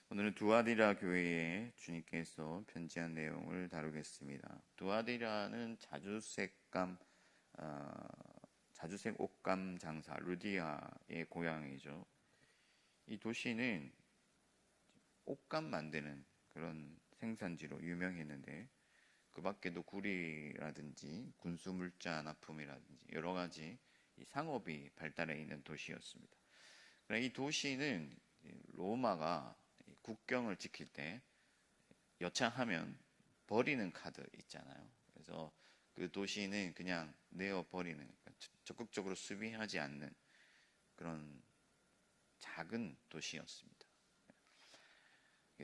오늘은 두아디라 교회에 주님께서 편지한 내용을 다루겠습니다. 두아디라는 자주색 옷감 장사 루디아의 고향이죠. 이 도시는 옷감 만드는 그런 생산지로 유명했는데, 그 밖에도 구리라든지 군수물자 납품이라든지 여러 가지 이 상업이 발달해 있는 도시였습니다. 그러나 이 도시는 로마가 국경을 지킬 때 여차하면 버리는 카드 있잖아요. 그래서 그 도시는 그냥 내어 버리는, 그러니까 적극적으로 수비하지 않는 그런 작은 도시였습니다.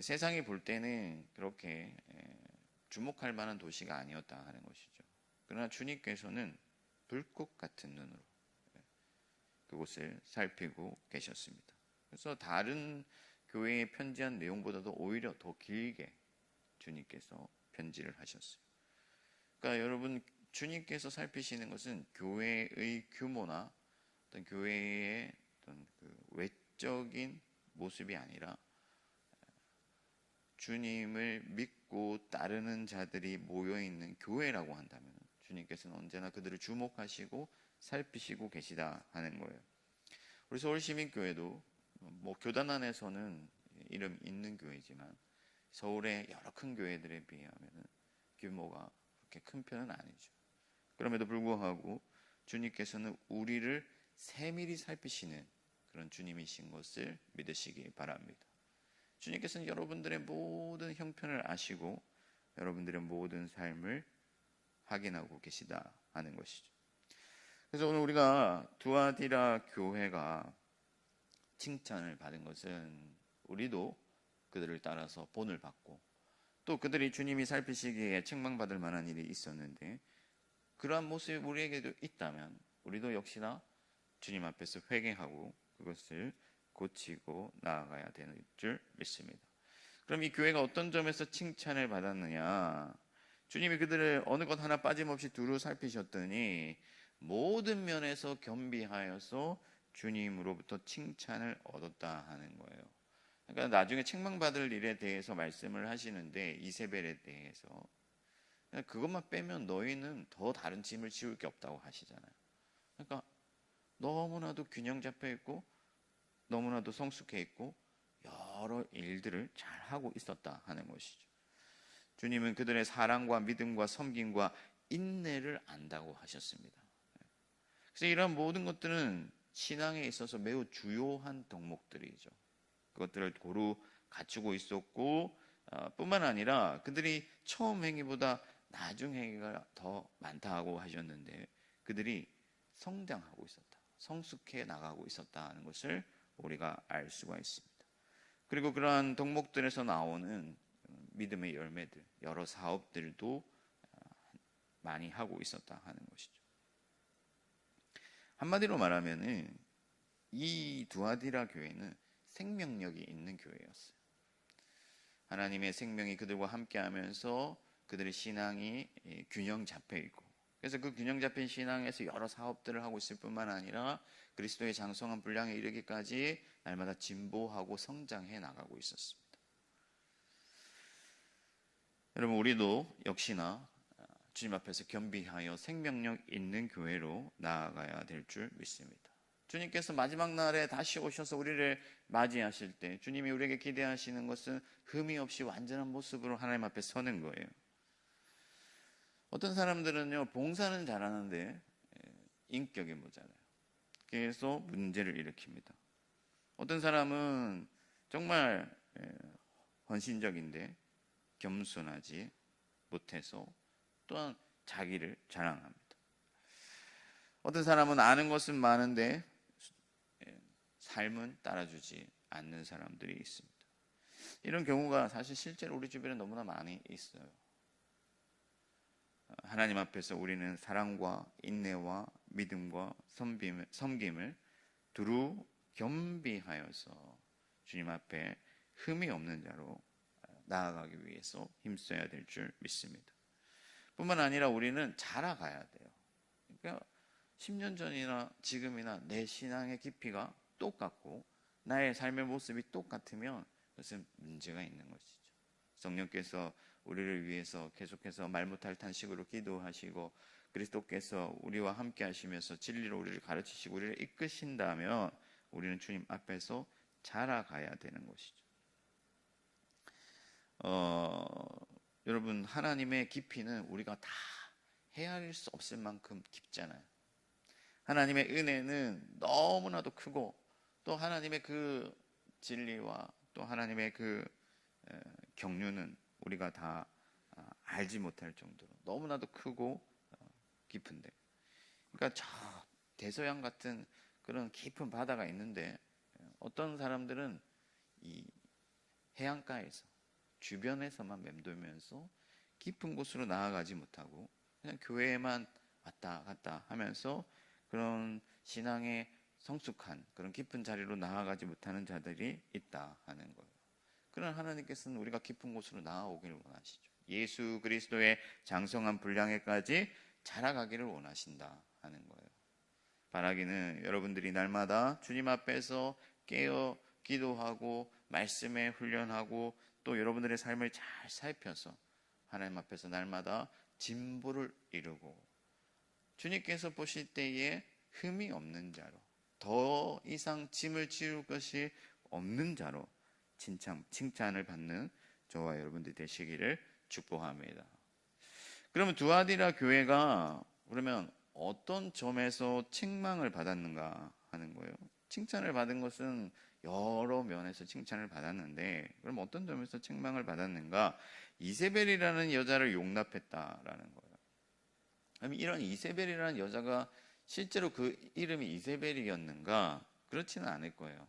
세상이 볼 때는 그렇게 주목할 만한 도시가 아니었다 하는 것이죠. 그러나 주님께서는 불꽃 같은 눈으로 그곳을 살피고 계셨습니다. 그래서 다른 교회에 편지한 내용보다도 오히려 더 길게 주님께서 편지를 하셨어요. 그러니까 여러분, 주님께서 살피시는 것은 교회의 규모나 어떤 교회의 어떤 그 외적인 모습이 아니라 주님을 믿고 따르는 자들이 모여있는 교회라고 한다면 주님께서는 언제나 그들을 주목하시고 살피시고 계시다 하는 거예요. 우리 서울시민교회도 뭐 교단 안에서는 이름 있는 교회지만 서울의 여러 큰 교회들에 비하면 규모가 그렇게 큰 편은 아니죠. 그럼에도 불구하고 주님께서는 우리를 세밀히 살피시는 그런 주님이신 것을 믿으시기 바랍니다. 주님께서는 여러분들의 모든 형편을 아시고 여러분들의 모든 삶을 확인하고 계시다 하는 것이죠. 그래서 오늘 우리가 두아디라 교회가 칭찬을 받은 것은 우리도 그들을 따라서 본을 받고 또 그들이 주님이 살피시기에 책망받을 만한 일이 있었는데, 그러한 모습이 우리에게도 있다면 우리도 역시나 주님 앞에서 회개하고 그것을 고치고 나아가야 되는 줄 믿습니다. 그럼 이 교회가 어떤 점에서 칭찬을 받았느냐? 주님이 그들을 어느 것 하나 빠짐없이 두루 살피셨더니 모든 면에서 겸비하여서 주님으로부터 칭찬을 얻었다 하는 거예요. 그러니까 나중에 책망받을 일에 대해서 말씀을 하시는데, 이세벨에 대해서 그것만 빼면 너희는 더 다른 짐을 지울 게 없다고 하시잖아요. 그러니까 너무나도 균형 잡혀 있고 너무나도 성숙해 있고 여러 일들을 잘 하고 있었다 하는 것이죠. 주님은 그들의 사랑과 믿음과 섬김과 인내를 안다고 하셨습니다. 그래서 이런 모든 것들은 신앙에 있어서 매우 주요한 덕목들이죠. 그것들을 고루 갖추고 있었고, 뿐만 아니라 그들이 처음 행위보다 나중 행위가 더 많다고 하셨는데, 그들이 성장하고 있었다, 성숙해 나가고 있었다 하는 것을 우리가 알 수가 있습니다. 그리고 그러한 덕목들에서 나오는 믿음의 열매들, 여러 사업들도 많이 하고 있었다 하는 것이죠. 한마디로 말하면은 이 두아디라 교회는 생명력이 있는 교회였어요. 하나님의 생명이 그들과 함께하면서 그들의 신앙이 균형 잡혀 있고, 그래서 그 균형 잡힌 신앙에서 여러 사업들을 하고 있을 뿐만 아니라 그리스도의 장성한 분량에 이르기까지 날마다 진보하고 성장해 나가고 있었습니다. 여러분, 우리도 역시나 주님 앞에서 겸비하여 생명력 있는 교회로 나아가야 될 줄 믿습니다. 주님께서 마지막 날에 다시 오셔서 우리를 맞이하실 때 주님이 우리에게 기대하시는 것은 흠이 없이 완전한 모습으로 하나님 앞에 서는 거예요. 어떤 사람들은요, 봉사는 잘하는데 인격이 모자라요. 그래서 문제를 일으킵니다. 어떤 사람은 정말 헌신적인데 겸손하지 못해서 또한 자기를 자랑합니다. 어떤 사람은 아는 것은 많은데 삶은 따라주지 않는 사람들이 있습니다. 이런 경우가 사실 실제로 우리 주변에 너무나 많이 있어요. 하나님 앞에서 우리는 사랑과 인내와 믿음과 섬김을 두루 겸비하여서 주님 앞에 흠이 없는 자로 나아가기 위해서 힘써야 될 줄 믿습니다. 뿐만 아니라 우리는 자라가야 돼요. 그러니까 10년 전이나 지금이나 내 신앙의 깊이가 똑같고 나의 삶의 모습이 똑같으면 그것은 문제가 있는 것이죠. 성령께서 우리를 위해서 계속해서 말 못할 탄식으로 기도하시고 그리스도께서 우리와 함께 하시면서 진리로 우리를 가르치시고 우리를 이끄신다면 우리는 주님 앞에서 자라가야 되는 것이죠. 여러분, 하나님의 깊이는 우리가 다 헤아릴 수 없을 만큼 깊잖아요. 하나님의 은혜는 너무나도 크고 또 하나님의 그 진리와 또 하나님의 그 경륜은 우리가 다 알지 못할 정도로 너무나도 크고 깊은데, 그러니까 저 대서양 같은 그런 깊은 바다가 있는데 어떤 사람들은 이 해안가에서 주변에서만 맴돌면서 깊은 곳으로 나아가지 못하고 그냥 교회에만 왔다 갔다 하면서 그런 신앙의 성숙한 그런 깊은 자리로 나아가지 못하는 자들이 있다 하는 거예요. 그러나 하나님께서는 우리가 깊은 곳으로 나아오기를 원하시죠. 예수 그리스도의 장성한 분량에까지 자라가기를 원하신다 하는 거예요. 바라기는 여러분들이 날마다 주님 앞에서 깨어 기도하고 말씀에 훈련하고 또 여러분들의 삶을 잘 살펴서 하나님 앞에서 날마다 진보를 이루고 주님께서 보실 때에 흠이 없는 자로, 더 이상 짐을 지울 것이 없는 자로 칭찬을 받는 저와 여러분들 되시기를 축복합니다. 그러면 두아디라 교회가 그러면 어떤 점에서 책망을 받았는가 하는 거예요. 칭찬을 받은 것은 여러 면에서 칭찬을 받았는데 그럼 어떤 점에서 책망을 받았는가? 이세벨이라는 여자를 용납했다라는 거예요. 그럼 이런 이세벨이라는 여자가 실제로 그 이름이 이세벨이었는가? 그렇지는 않을 거예요.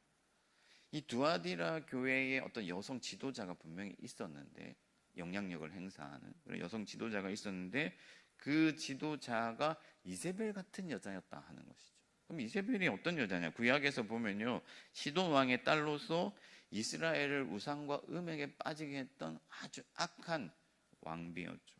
이 두아디라 교회에 어떤 여성 지도자가 분명히 있었는데, 영향력을 행사하는 그런 여성 지도자가 있었는데 그 지도자가 이세벨 같은 여자였다 하는 것이죠. 그럼 이세벨이 어떤 여자냐? 구약에서 보면요, 시돈 왕의 딸로서 이스라엘을 우상과 음행에 빠지게 했던 아주 악한 왕비였죠.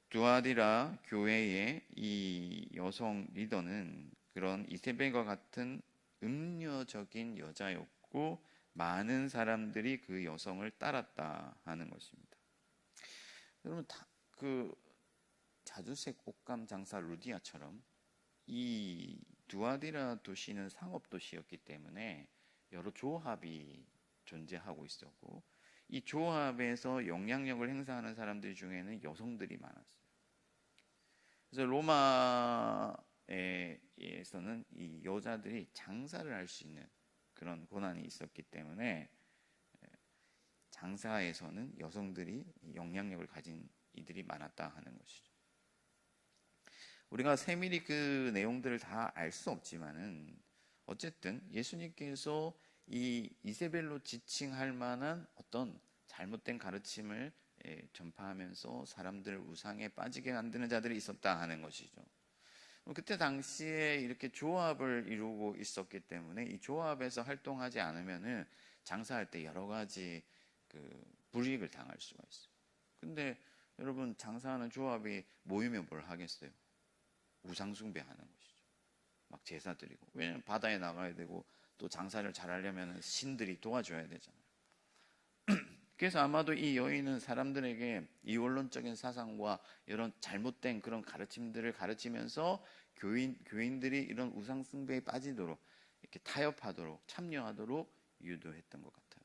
두아디라 교회의 이 여성 리더는 그런 이세벨과 같은 음녀적인 여자였고 많은 사람들이 그 여성을 따랐다 하는 것입니다. 여러분, 그 자주색 옷감 장사 루디아처럼 이 두아디라 도시는 상업 도시였기 때문에 여러 조합이 존재하고 있었고 이 조합에서 영향력을 행사하는 사람들 중에는 여성들이 많았어요. 그래서 로마에서는 이 여자들이 장사를 할 수 있는 그런 권한이 있었기 때문에 장사에서는 여성들이 영향력을 가진 이들이 많았다 하는 것이죠. 우리가 세밀히 그 내용들을 다 알 수 없지만은 어쨌든 예수님께서 이 이세벨로 지칭할 만한 어떤 잘못된 가르침을 전파하면서 사람들을 우상에 빠지게 만드는 자들이 있었다 하는 것이죠. 그때 당시에 이렇게 조합을 이루고 있었기 때문에 이 조합에서 활동하지 않으면은 장사할 때 여러 가지 그 불이익을 당할 수가 있어요. 근데 여러분, 장사하는 조합이 모이면 뭘 하겠어요? 우상숭배하는 것이죠. 막 제사 드리고. 왜냐면 바다에 나가야 되고 또 장사를 잘 하려면 신들이 도와줘야 되잖아요. 그래서 아마도 이 여인은 사람들에게 이원론적인 사상과 이런 잘못된 그런 가르침들을 가르치면서 교인들이 이런 우상숭배에 빠지도록 이렇게 타협하도록 참여하도록 유도했던 것 같아요.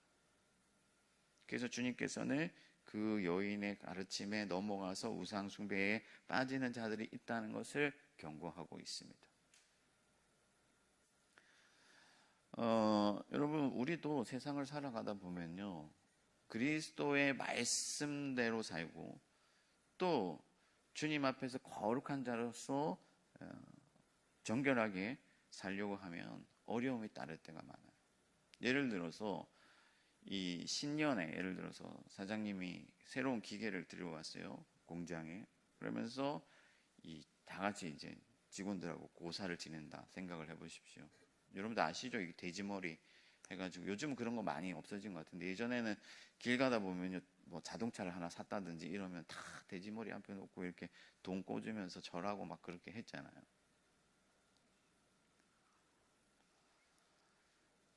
그래서 주님께서는 그 여인의 가르침에 넘어가서 우상숭배에 빠지는 자들이 있다는 것을 경고하고 있습니다. 여러분, 우리도 세상을 살아가다 보면요, 그리스도의 말씀대로 살고 또 주님 앞에서 거룩한 자로서 정결하게 살려고 하면 어려움이 따를 때가 많아요. 예를 들어서 이 신년에 예를 들어서 사장님이 새로운 기계를 들여왔어요, 공장에. 그러면서 이 다 같이 이제 직원들하고 고사를 지낸다 생각을 해보십시오. 여러분들 아시죠? 이게 돼지머리 해가지고 요즘 그런 거 많이 없어진 것 같은데 예전에는 길 가다 보면요, 뭐 자동차를 하나 샀다든지 이러면 다 돼지머리 앞에 놓고 이렇게 돈 꽂으면서 절하고 막 그렇게 했잖아요.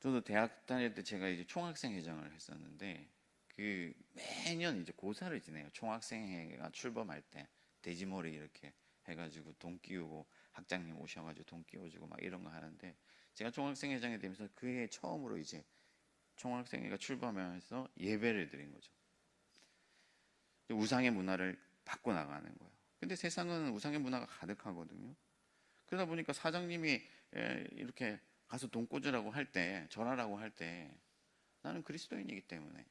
저도 대학 다닐 때 제가 이제 총학생 회장을 했었는데 그 매년 이제 고사를 지내요. 총학생회가 출범할 때 돼지머리 이렇게 해가지고 돈 끼우고 학장님 오셔가지고 돈 끼워주고 막 이런 거 하는데 제가 총학생회장이 되면서 그해 처음으로 이제 총학생회가 출범하면서 예배를 드린 거죠. 우상의 문화를 바꿔 나가는 거예요. 근데 세상은 우상의 문화가 가득하거든요. 그러다 보니까 사장님이 이렇게 가서 돈 꽂으라고 할 때, 절하라고 할 때 나는 그리스도인이기 때문에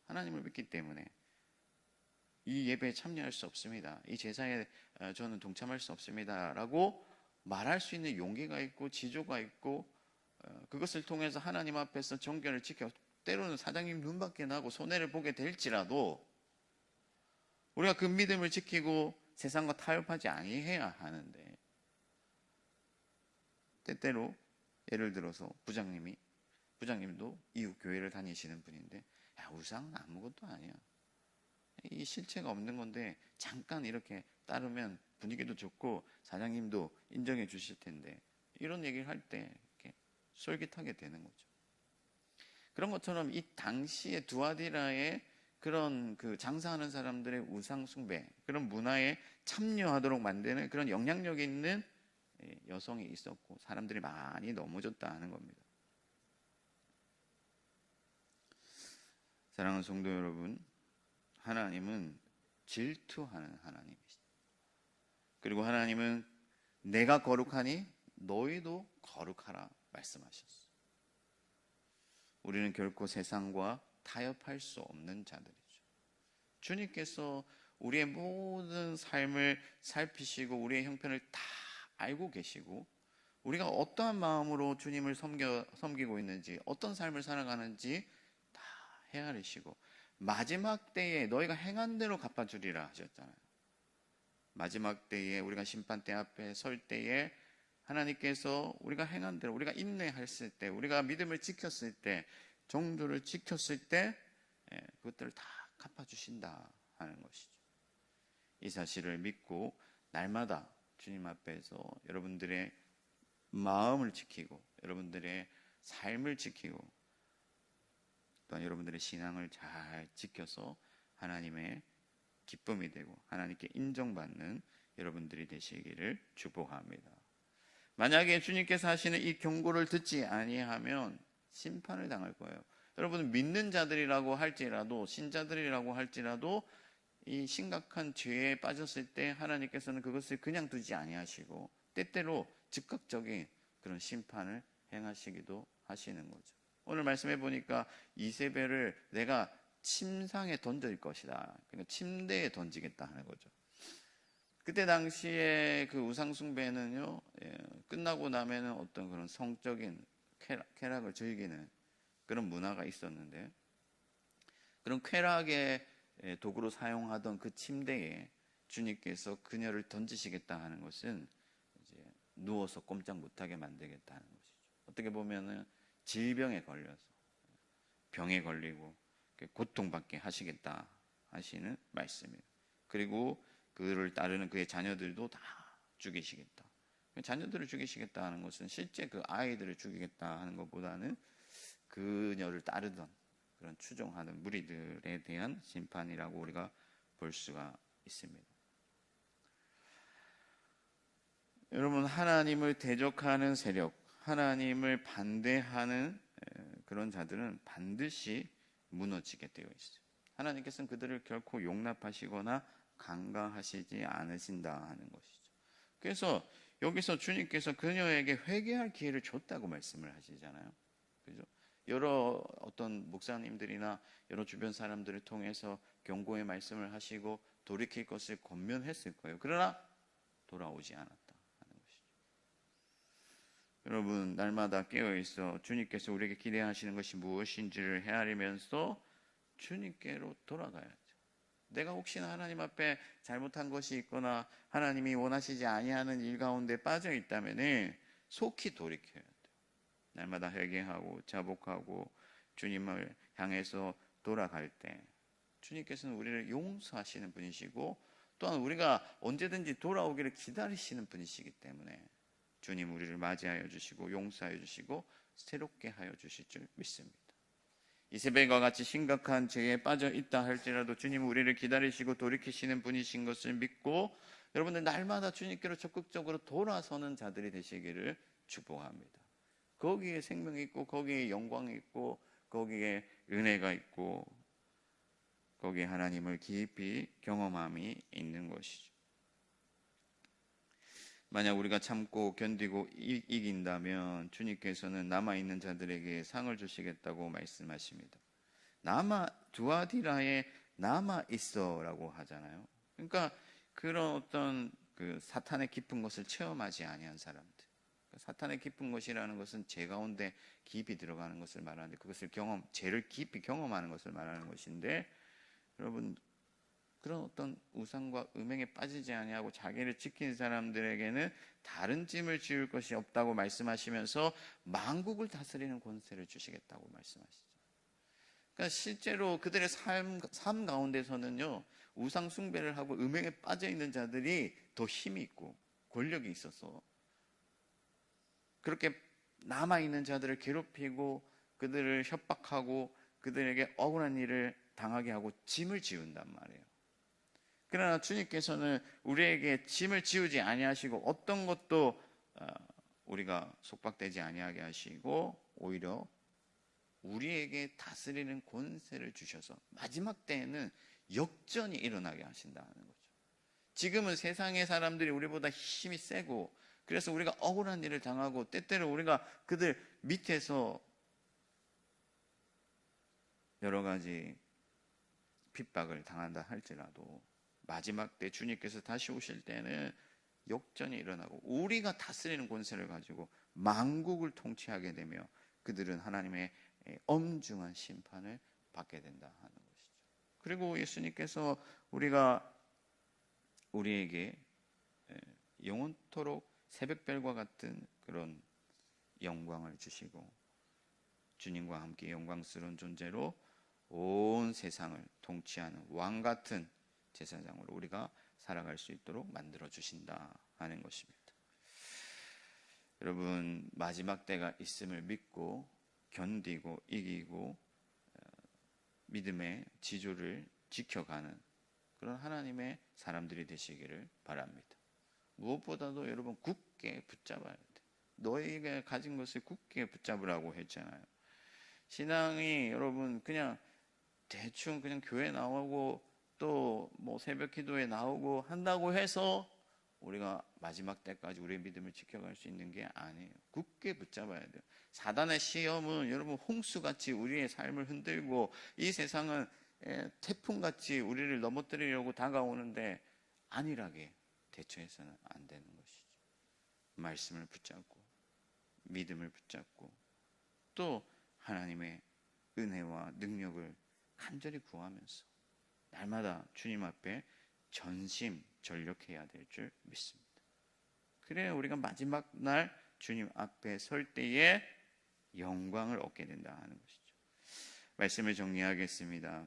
하나님을 믿기 때문에 이 예배에 참여할 수 없습니다. 이 제사에 저는 동참할 수 없습니다. 라고 말할 수 있는 용기가 있고 지조가 있고 그것을 통해서 하나님 앞에서 정결을 지켜 때로는 사장님 눈밖에 나고 손해를 보게 될지라도 우리가 그 믿음을 지키고 세상과 타협하지 아니해야 하는데 때때로 예를 들어서 부장님도 이웃 교회를 다니시는 분인데 야, 우상은 아무것도 아니야. 이 실체가 없는 건데 잠깐 이렇게 따르면 분위기도 좋고 사장님도 인정해 주실 텐데 이런 얘기를 할 때 이렇게 솔깃하게 되는 거죠. 그런 것처럼 이 당시의 두아디라의 그런 그 장사하는 사람들의 우상 숭배 그런 문화에 참여하도록 만드는 그런 영향력 있는 여성이 있었고 사람들이 많이 넘어졌다 하는 겁니다. 사랑하는 성도 여러분, 하나님은 질투하는 하나님이시다. 그리고 하나님은 내가 거룩하니 너희도 거룩하라 말씀하셨어. 우리는 결코 세상과 타협할 수 없는 자들이죠. 주님께서 우리의 모든 삶을 살피시고 우리의 형편을 다 알고 계시고 우리가 어떠한 마음으로 주님을 섬기고 있는지 어떤 삶을 살아가는지 다 헤아리시고 마지막 때에 너희가 행한 대로 갚아주리라 하셨잖아요. 마지막 때에 우리가 심판대 앞에 설 때에 하나님께서 우리가 행한 대로 우리가 인내했을 때 우리가 믿음을 지켰을 때 정도를 지켰을 때 그것들을 다 갚아주신다 하는 것이죠. 이 사실을 믿고 날마다 주님 앞에서 여러분들의 마음을 지키고 여러분들의 삶을 지키고 또한 여러분들의 신앙을 잘 지켜서 하나님의 기쁨이 되고 하나님께 인정받는 여러분들이 되시기를 축복합니다. 만약에 주님께서 하시는 이 경고를 듣지 아니하면 심판을 당할 거예요. 여러분 믿는 자들이라고 할지라도 신자들이라고 할지라도 이 심각한 죄에 빠졌을 때 하나님께서는 그것을 그냥 두지 아니하시고 때때로 즉각적인 그런 심판을 행하시기도 하시는 거죠. 오늘 말씀해 보니까 이세벨을 내가 침상에 던질 것이다. 그러니까 침대에 던지겠다 하는 거죠. 그때 당시에 그 우상 숭배는요, 끝나고 나면은 어떤 그런 성적인 쾌락을 즐기는 그런 문화가 있었는데, 그런 쾌락의 도구로 사용하던 그 침대에 주님께서 그녀를 던지시겠다 하는 것은 이제 누워서 꼼짝 못하게 만들겠다는 것이죠. 어떻게 보면은 질병에 걸려서 병에 걸리고 고통받게 하시겠다 하시는 말씀이에요. 그리고 그를 따르는 그의 자녀들도 다 죽이시겠다. 자녀들을 죽이시겠다 하는 것은 실제 그 아이들을 죽이겠다 하는 것보다는 그녀를 따르던 그런 추종하는 무리들에 대한 심판이라고 우리가 볼 수가 있습니다. 여러분, 하나님을 대적하는 세력, 하나님을 반대하는 그런 자들은 반드시 무너지게 되어 있어요. 하나님께서는 그들을 결코 용납하시거나 강가하시지 않으신다 하는 것이죠. 그래서 여기서 주님께서 그녀에게 회개할 기회를 줬다고 말씀을 하시잖아요. 그죠? 여러 어떤 목사님들이나 여러 주변 사람들을 통해서 경고의 말씀을 하시고 돌이킬 것을 권면했을 거예요. 그러나 돌아오지 않았다 하는 것이죠. 여러분, 날마다 깨어있어 주님께서 우리에게 기대하시는 것이 무엇인지를 헤아리면서 주님께로 돌아가야죠. 내가 혹시나 하나님 앞에 잘못한 것이 있거나 하나님이 원하시지 아니하는 일 가운데 빠져 있다면 속히 돌이켜야 돼요. 날마다 회개하고 자복하고 주님을 향해서 돌아갈 때 주님께서는 우리를 용서하시는 분이시고 또한 우리가 언제든지 돌아오기를 기다리시는 분이시기 때문에 주님 우리를 맞이하여 주시고 용서하여 주시고 새롭게 하여 주실 줄 믿습니다. 이세벨과 같이 심각한 죄에 빠져 있다 할지라도 주님은 우리를 기다리시고 돌이키시는 분이신 것을 믿고 여러분들 날마다 주님께로 적극적으로 돌아서는 자들이 되시기를 축복합니다. 거기에 생명이 있고 거기에 영광이 있고 거기에 은혜가 있고 거기에 하나님을 깊이 경험함이 있는 것이죠. 만약 우리가 참고 견디고 이긴다면 주님께서는 남아있는 자들에게 상을 주시겠다고 말씀하십니다. 두아디라에 남아있어 라고 하잖아요. 그러니까 그런 어떤 그 사탄의 깊은 것을 체험하지 아니한 사람들, 사탄의 깊은 것이라는 것은 죄 가운데 깊이 들어가는 것을 말하는데, 그것을 죄를 깊이 경험하는 것을 말하는 것인데, 여러분 그런 어떤 우상과 음행에 빠지지 아니하고 자기를 지킨 사람들에게는 다른 짐을 지을 것이 없다고 말씀하시면서 만국을 다스리는 권세를 주시겠다고 말씀하시죠. 그러니까 실제로 그들의 삶 가운데서는요, 우상 숭배를 하고 음행에 빠져 있는 자들이 더 힘이 있고 권력이 있어서 그렇게 남아있는 자들을 괴롭히고 그들을 협박하고 그들에게 억울한 일을 당하게 하고 짐을 지운단 말이에요. 그러나 주님께서는 우리에게 짐을 지우지 아니하시고 어떤 것도 우리가 속박되지 아니하게 하시고 오히려 우리에게 다스리는 권세를 주셔서 마지막 때에는 역전이 일어나게 하신다는 거죠. 지금은 세상의 사람들이 우리보다 힘이 세고 그래서 우리가 억울한 일을 당하고 때때로 우리가 그들 밑에서 여러 가지 핍박을 당한다 할지라도 마지막 때 주님께서 다시 오실 때는 역전이 일어나고 우리가 다스리는 권세를 가지고 만국을 통치하게 되며 그들은 하나님의 엄중한 심판을 받게 된다 하는 것이죠. 그리고 예수님께서 우리에게 영원토록 새벽별과 같은 그런 영광을 주시고 주님과 함께 영광스러운 존재로 온 세상을 통치하는 왕 같은 제사장으로 우리가 살아갈 수 있도록 만들어 주신다 하는 것입니다. 여러분, 마지막 때가 있음을 믿고 견디고 이기고 믿음의 지조를 지켜가는 그런 하나님의 사람들이 되시기를 바랍니다. 무엇보다도 여러분 굳게 붙잡아야 돼요. 너희가 가진 것을 굳게 붙잡으라고 했잖아요. 신앙이 여러분 그냥 대충 그냥 교회 나오고 또 뭐 새벽 기도에 나오고 한다고 해서 우리가 마지막 때까지 우리의 믿음을 지켜갈 수 있는 게 아니에요. 굳게 붙잡아야 돼요. 사단의 시험은 여러분 홍수같이 우리의 삶을 흔들고 이 세상은 태풍같이 우리를 넘어뜨리려고 다가오는데 안일하게 대처해서는 안 되는 것이죠. 말씀을 붙잡고 믿음을 붙잡고 또 하나님의 은혜와 능력을 간절히 구하면서 날마다 주님 앞에 전심전력해야 될 줄 믿습니다. 그래야 우리가 마지막 날 주님 앞에 설 때에 영광을 얻게 된다 하는 것이죠. 말씀을 정리하겠습니다.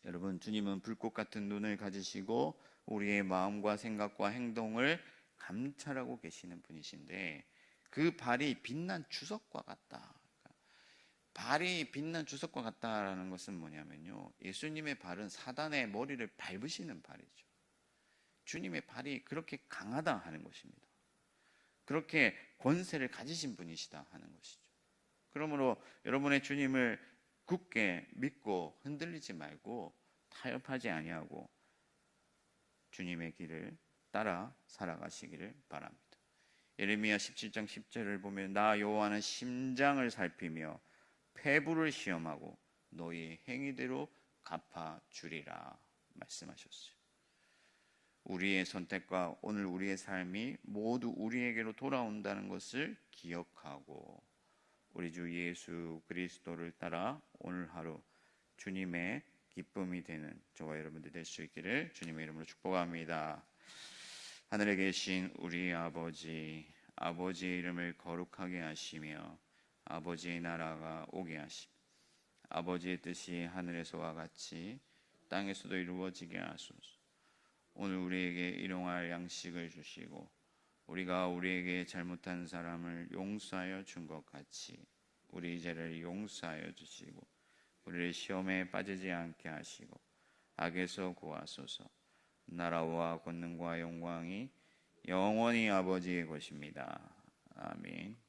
여러분, 주님은 불꽃 같은 눈을 가지시고 우리의 마음과 생각과 행동을 감찰하고 계시는 분이신데 그 발이 빛난 주석과 같다. 발이 빛난 주석과 같다라는 것은 뭐냐면요, 예수님의 발은 사단의 머리를 밟으시는 발이죠. 주님의 발이 그렇게 강하다 하는 것입니다. 그렇게 권세를 가지신 분이시다 하는 것이죠. 그러므로 여러분의 주님을 굳게 믿고 흔들리지 말고 타협하지 아니하고 주님의 길을 따라 살아가시기를 바랍니다. 예레미야 17장 10절을 보면 나 여호와는 심장을 살피며 폐부를 시험하고 너희 행위대로 갚아주리라 말씀하셨어요. 우리의 선택과 오늘 우리의 삶이 모두 우리에게로 돌아온다는 것을 기억하고 우리 주 예수 그리스도를 따라 오늘 하루 주님의 기쁨이 되는 저와 여러분들 될 수 있기를 주님의 이름으로 축복합니다. 하늘에 계신 우리 아버지, 아버지의 이름을 거룩하게 하시며 아버지의 나라가 오게 하시며 아버지의 뜻이 하늘에서와 같이 땅에서도 이루어지게 하소서. 오늘 우리에게 일용할 양식을 주시고 우리가 우리에게 잘못한 사람을 용서하여 준 것 같이 우리 죄를 용서하여 주시고 우리를 시험에 빠지지 않게 하시고 악에서 구하소서. 나라와 권능과 영광이 영원히 아버지의 것입니다. 아멘.